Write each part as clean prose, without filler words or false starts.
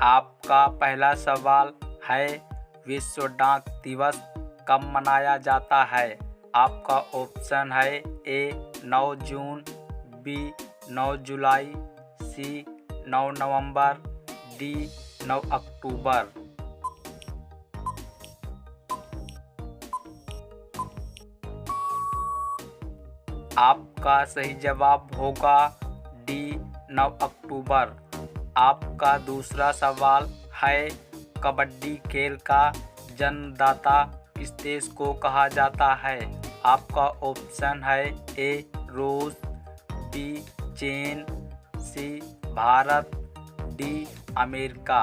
आपका पहला सवाल है, विश्व डाक दिवस कब मनाया जाता है? आपका ऑप्शन है ए 9 जून, बी 9 जुलाई, सी 9 नवंबर, डी 9 अक्टूबर। आपका सही जवाब होगा डी 9 अक्टूबर। आपका दूसरा सवाल है, कबड्डी खेल का जन्मदाता किस देश को कहा जाता है? आपका ऑप्शन है ए रूस, बी चीन, सी भारत, डी अमेरिका।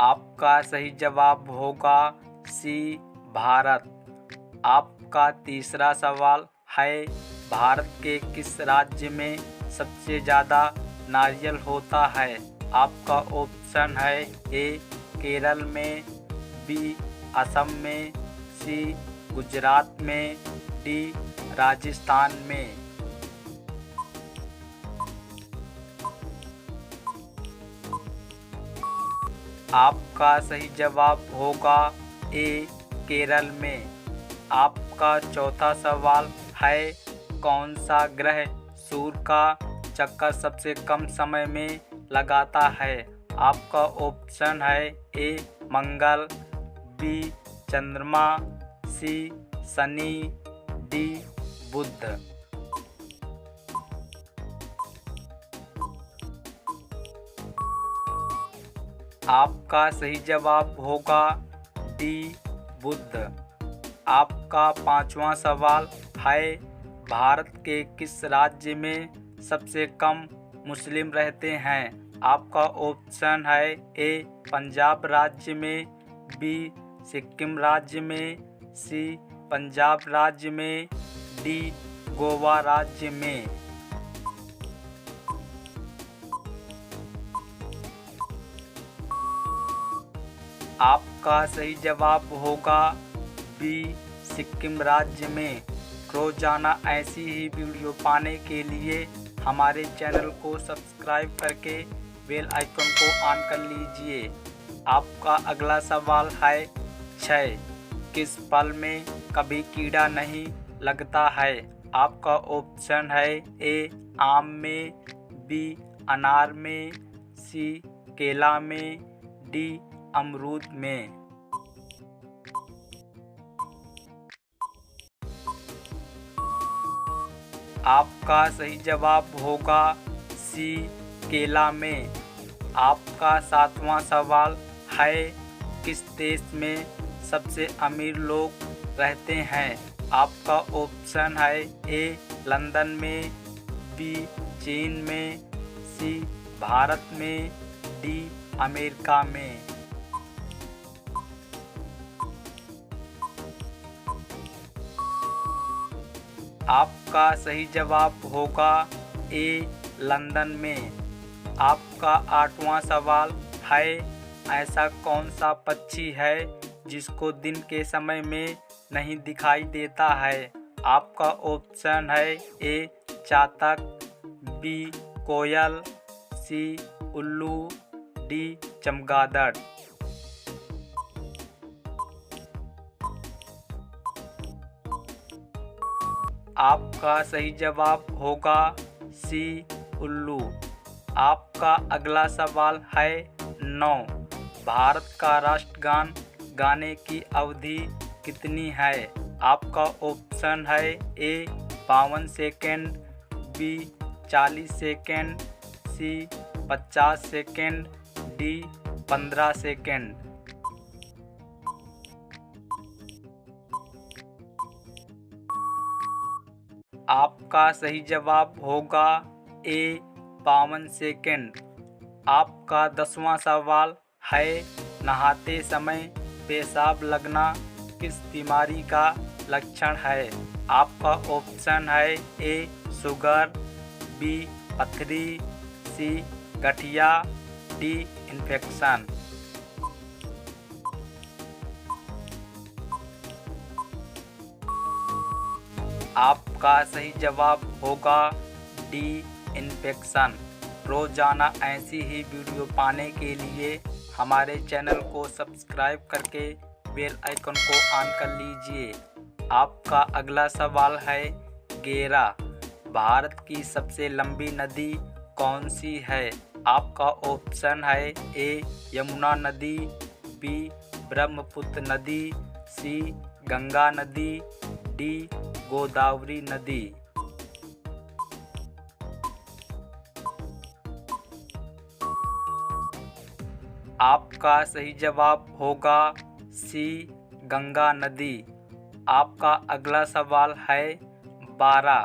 आपका सही जवाब होगा सी भारत। आपका तीसरा सवाल है, भारत के किस राज्य में सबसे ज़्यादा नारियल होता है? आपका ऑप्शन है ए केरल में, बी असम में, सी गुजरात में, डी राजस्थान में। आपका सही जवाब होगा ए केरल में। आपका चौथा सवाल है, कौन सा ग्रह सूर्य का चक्कर सबसे कम समय में लगाता है? आपका ऑप्शन है ए मंगल, बी चंद्रमा, सी शनि, डी बुध। आपका सही जवाब होगा डी बुध। आपका पांचवा सवाल है, भारत के किस राज्य में सबसे कम मुस्लिम रहते हैं? आपका ऑप्शन है ए पंजाब राज्य में, बी सिक्किम राज्य में, सी पंजाब राज्य में, डी गोवा राज्य में। आपका सही जवाब होगा बी सिक्किम राज्य में। रोजाना ऐसी ही वीडियो पाने के लिए हमारे चैनल को सब्सक्राइब करके बेल आइकन को ऑन कर लीजिए। आपका अगला सवाल है, 6 किस फल में कभी कीड़ा नहीं लगता है? आपका ऑप्शन है ए आम में, बी अनार में, सी केला में, डी अमरूद में। आपका सही जवाब होगा सी केला में। आपका सातवां सवाल है, किस देश में सबसे अमीर लोग रहते हैं? आपका ऑप्शन है ए लंदन में, बी चीन में, सी भारत में, डी अमेरिका में। आपका सही जवाब होगा ए लंदन में। आपका आठवां सवाल है, ऐसा कौन सा पक्षी है जिसको दिन के समय में नहीं दिखाई देता है? आपका ऑप्शन है ए चातक, बी कोयल, सी उल्लू, डी चमगादड़। आपका सही जवाब होगा सी उल्लू। आपका अगला सवाल है, 9 भारत का राष्ट्रगान गाने की अवधि कितनी है? आपका ऑप्शन है ए 52 सेकेंड, बी 40 सेकेंड, सी 50 सेकेंड, डी 15 सेकेंड। आपका सही जवाब होगा ए 52 सेकेंड। आपका 10वां सवाल है, नहाते समय पेशाब लगना किस बीमारी का लक्षण है? आपका ऑप्शन है ए शुगर, बी पथरी, सी गठिया, डी इन्फेक्शन। आपका आपका सही जवाब होगा डी इन्फेक्शन। रोजाना ऐसी ही वीडियो पाने के लिए हमारे चैनल को सब्सक्राइब करके बेल आइकन को ऑन कर लीजिए। आपका अगला सवाल है गेरा। भारत की सबसे लंबी नदी कौन सी है? आपका ऑप्शन है ए यमुना नदी, बी ब्रह्मपुत्र नदी, सी गंगा नदी, डी गोदावरी नदी। आपका सही जवाब होगा सी गंगा नदी। आपका अगला सवाल है 12।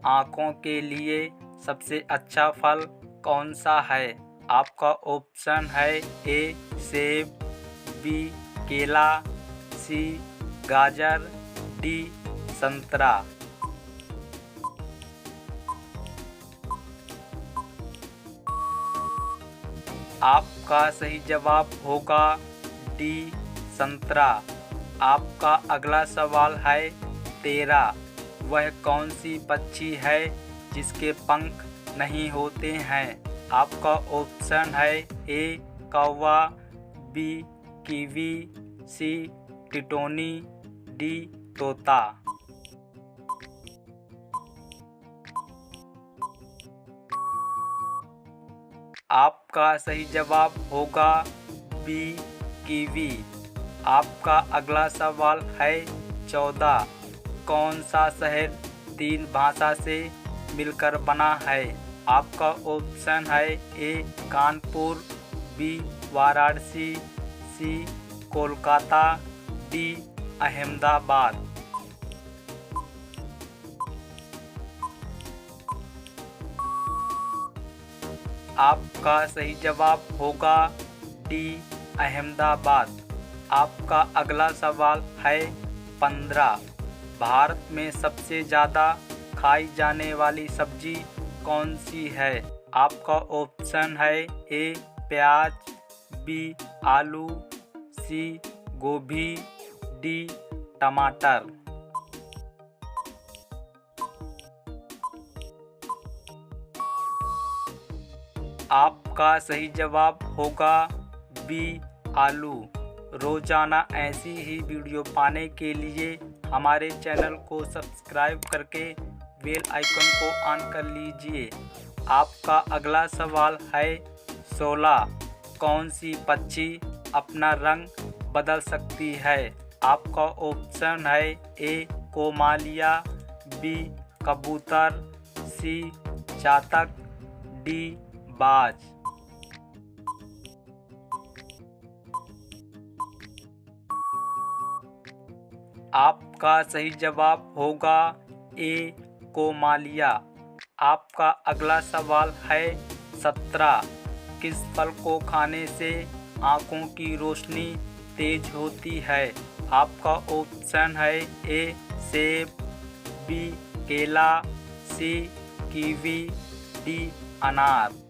आँखों के लिए सबसे अच्छा फल कौन सा है? आपका ऑप्शन है ए सेब, बी केला, सी गाजर, डी संतरा। आपका सही जवाब होगा डी संतरा। आपका अगला सवाल है 13। वह कौन सी पक्षी है जिसके पंख नहीं होते हैं? आपका ऑप्शन है ए कौवा, बी कीवी, सी टिटोनी, डी तोता। आपका सही जवाब होगा बी कीवी। आपका अगला सवाल है 14। कौन सा शहर 3 भाषा से मिलकर बना है? आपका ऑप्शन है ए कानपुर, बी वाराणसी, सी कोलकाता, डी अहमदाबाद। आपका सही जवाब होगा डी अहमदाबाद। आपका अगला सवाल है 15। भारत में सबसे ज़्यादा खाई जाने वाली सब्जी कौन सी है? आपका ऑप्शन है ए प्याज, बी आलू, सी गोभी, डी टमाटर। आपका सही जवाब होगा बी आलू। रोजाना ऐसी ही वीडियो पाने के लिए हमारे चैनल को सब्सक्राइब करके बेल आइकन को ऑन कर लीजिए। आपका अगला सवाल है 16। कौन सी पक्षी अपना रंग बदल सकती है? आपका ऑप्शन है ए कोमालिया, बी कबूतर, सी चातक, डी बाज। आपका सही जवाब होगा ए कोमालिया। आपका अगला सवाल है 17। किस फल को खाने से आँखों की रोशनी तेज होती है? आपका ऑप्शन है ए सेब, बी केला, सी कीवी, डी अनार।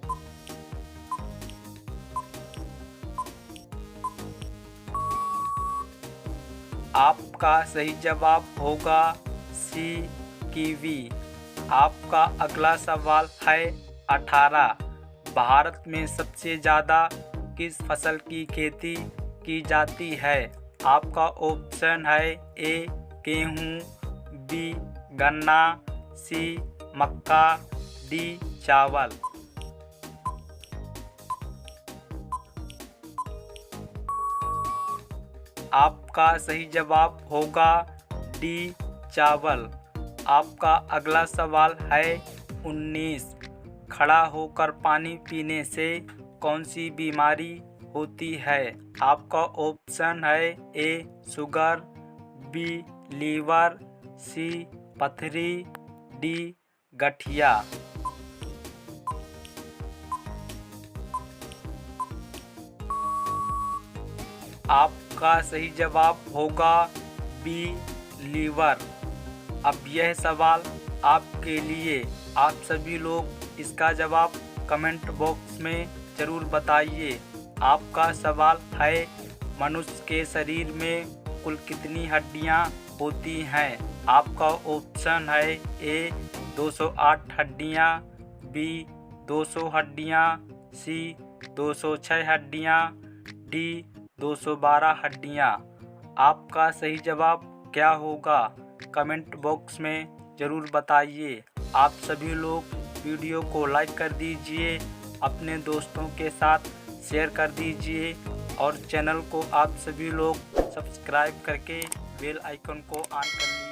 आपका सही जवाब होगा सी कीवी। आपका अगला सवाल है 18। भारत में सबसे ज़्यादा किस फसल की खेती की जाती है? आपका ऑप्शन है ए गेहूँ, बी गन्ना, सी मक्का, डी चावल। आपका सही जवाब होगा डी चावल। आपका अगला सवाल है 19। खड़ा होकर पानी पीने से कौन सी बीमारी होती है? आपका ऑप्शन है ए शुगर, बी लीवर, सी पथरी, डी गठिया। आपका सही जवाब होगा बी लीवर। अब यह सवाल आपके लिए। आप सभी लोग इसका जवाब कमेंट बॉक्स में ज़रूर बताइए। आपका सवाल है मनुष्य के शरीर में कुल कितनी हड्डियां होती हैं? आपका ऑप्शन है ए 208 हड्डियाँ, बी 200 हड्डियाँ, सी 206 हड्डियाँ, डी 212 हड्डियाँ। आपका सही जवाब क्या होगा कमेंट बॉक्स में ज़रूर बताइए। आप सभी लोग वीडियो को लाइक कर दीजिए, अपने दोस्तों के साथ शेयर कर दीजिए और चैनल को आप सभी लोग सब्सक्राइब करके बेल आइकन को ऑन कर लीजिए।